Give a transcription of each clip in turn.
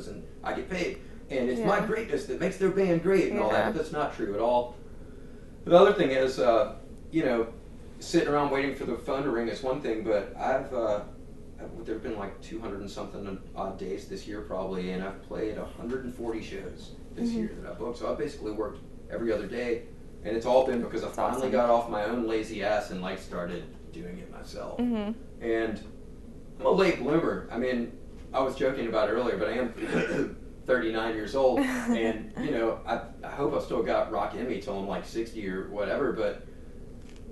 shows and I get paid. And it's my greatness that makes their band great and all that, but that's not true at all. The other thing is, you know, sitting around waiting for the phone to ring is one thing, but there have been like 200 and something odd days this year probably, and I've played 140 shows this year that I booked. So I basically worked every other day, and it's all been because I finally got off my own lazy ass and like started doing it myself. And I'm a late bloomer. I mean, I was joking about it earlier, but I am 39 years old, and you know, I hope I still got rock in me till I'm like 60 or whatever, but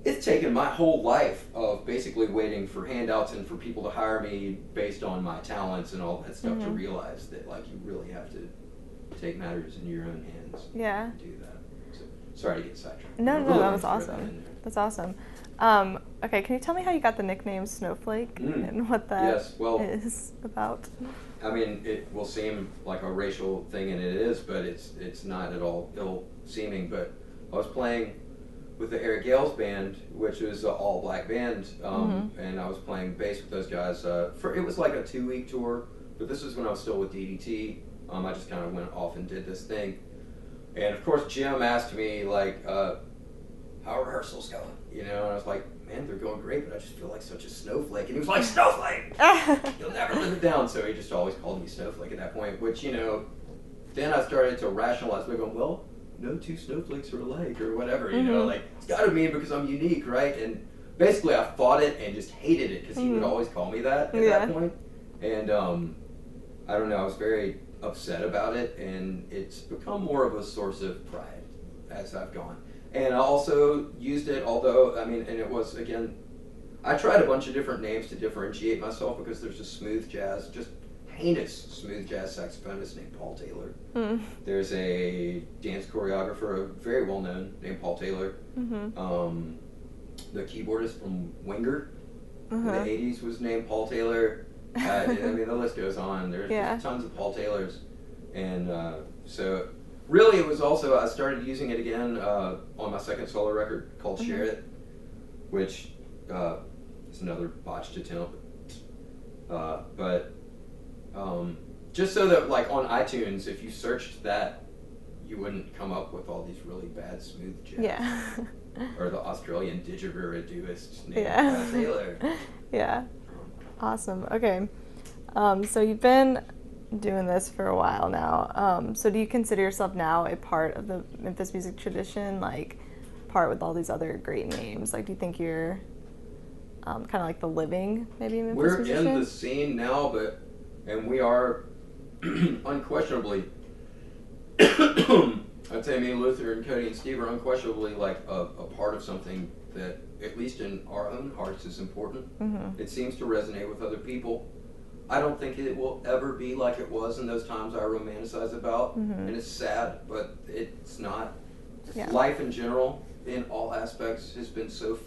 it's taken my whole life of basically waiting for handouts and for people to hire me based on my talents and all that stuff to realize that like you really have to take matters in your own hands. Yeah. And do that. So, sorry to get sidetracked. No, that was awesome. That's awesome. Okay, can you tell me how you got the nickname Snowflake and what that is about? I mean, it will seem like a racial thing, and it is, but it's not at all ill-seeming. But I was playing with the Eric Gales band, which was an all-black band, and I was playing bass with those guys. It was like a 2-week tour, but this was when I was still with DDT. I just kind of went off and did this thing. And of course, Jim asked me, like, how are rehearsals going? You know, and I was like, man, they're going great, but I just feel like such a snowflake. And he was like, Snowflake! You'll never live it down. So he just always called me Snowflake at that point, which, you know, then I started to rationalize by going, well, no two snowflakes are alike or whatever, you know, like, it's got to mean because I'm unique, right? And basically I fought it and just hated it because he would always call me that at that point. And I don't know, I was very upset about it, and it's become more of a source of pride as I've gone. And I also used it, although, I mean, and it was, again, I tried a bunch of different names to differentiate myself because there's a smooth jazz, just heinous smooth jazz saxophonist named Paul Taylor. There's a dance choreographer, very well known, named Paul Taylor. The keyboardist from Winger in the 80s was named Paul Taylor. I mean, the list goes on. There's tons of Paul Taylors. And so really it was also, I started using it again on my second solo record called Share It, which is another botched attempt. But just so that, like, on iTunes, if you searched that, you wouldn't come up with all these really bad smooth jazz. Yeah. Or the Australian didgeridooist named Paul Taylor. Yeah. Awesome. Okay. So you've been doing this for a while now. So do you consider yourself now a part of the Memphis music tradition, like part with all these other great names? Like, do you think you're kind of like the living, maybe, Memphis musician? We're in the scene now, and we are unquestionably, I'd say me and Luther and Cody and Steve are unquestionably like a part of something that, at least in our own hearts, is important. It seems to resonate with other people. I don't think it will ever be like it was in those times I romanticize about, and it's sad, but it's not. Life in general, in all aspects, has been so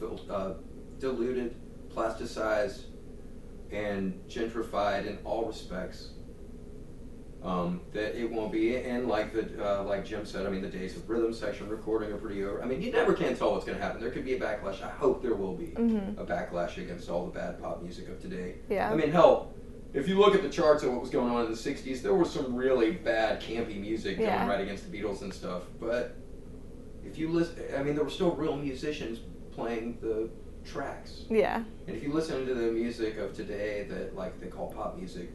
diluted, plasticized, and gentrified in all respects, that it won't be. And like Jim said, I mean, the days of rhythm section recording are pretty over. I mean, you never can tell what's going to happen. There could be a backlash. I hope there will be a backlash against all the bad pop music of today. I mean, hell, if you look at the charts of what was going on in the 60s, there was some really bad, campy music going right against the Beatles and stuff. But if you listen, I mean, there were still real musicians playing the tracks. And if you listen to the music of today that, like, they call pop music,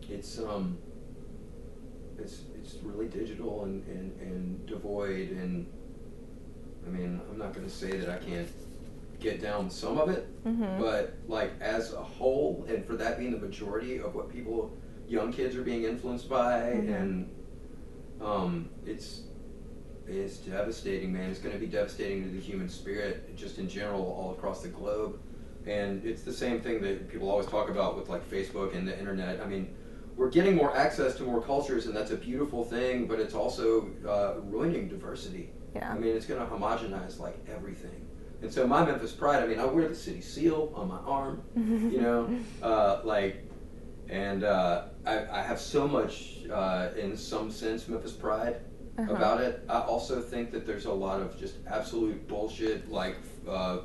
it's really digital and devoid. And I mean, I'm not going to say that I can't get down some of it, but like as a whole, and for that being the majority of what young kids are being influenced by, and it's devastating, man. It's going to be devastating to the human spirit just in general all across the globe. And it's the same thing that people always talk about with like Facebook and the internet. I mean, we're getting more access to more cultures, and that's a beautiful thing, but it's also ruining diversity. I mean, it's going to homogenize like everything. And so my Memphis pride, I mean, I wear the city seal on my arm, you know, I have so much, in some sense, Memphis pride about it. I also think that there's a lot of just absolute bullshit, like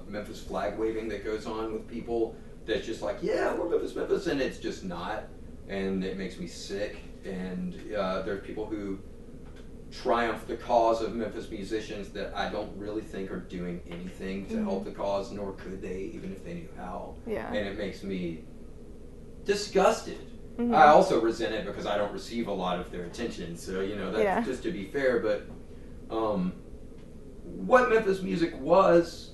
Memphis flag waving that goes on with people that's just like, yeah, we're Memphis, and it's just not. and it makes me sick. And there's people who triumph the cause of Memphis musicians that I don't really think are doing anything to help the cause, nor could they, even if they knew how. Yeah. And it makes me disgusted. Mm-hmm. I also resent it because I don't receive a lot of their attention, so that's Yeah. just to be fair. But what Memphis music was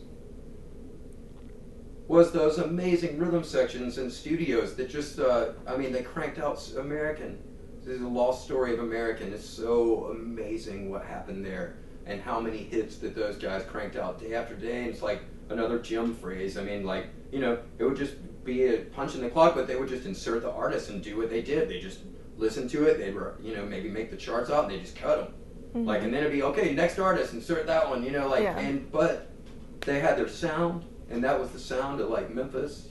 those amazing rhythm sections and studios that just they cranked out American. This is a lost story of American. It's so amazing what happened there and how many hits that those guys cranked out day after day. And it's like another Jim phrase. I mean, like, it would just be a punch in the clock, but they would just insert the artist and do what they did. They just listened to it. They were, maybe make the charts out and they just cut them. Mm-hmm. Like, and then it'd be, okay, next artist, insert that one, Yeah. but they had their sound, and that was the sound of like Memphis,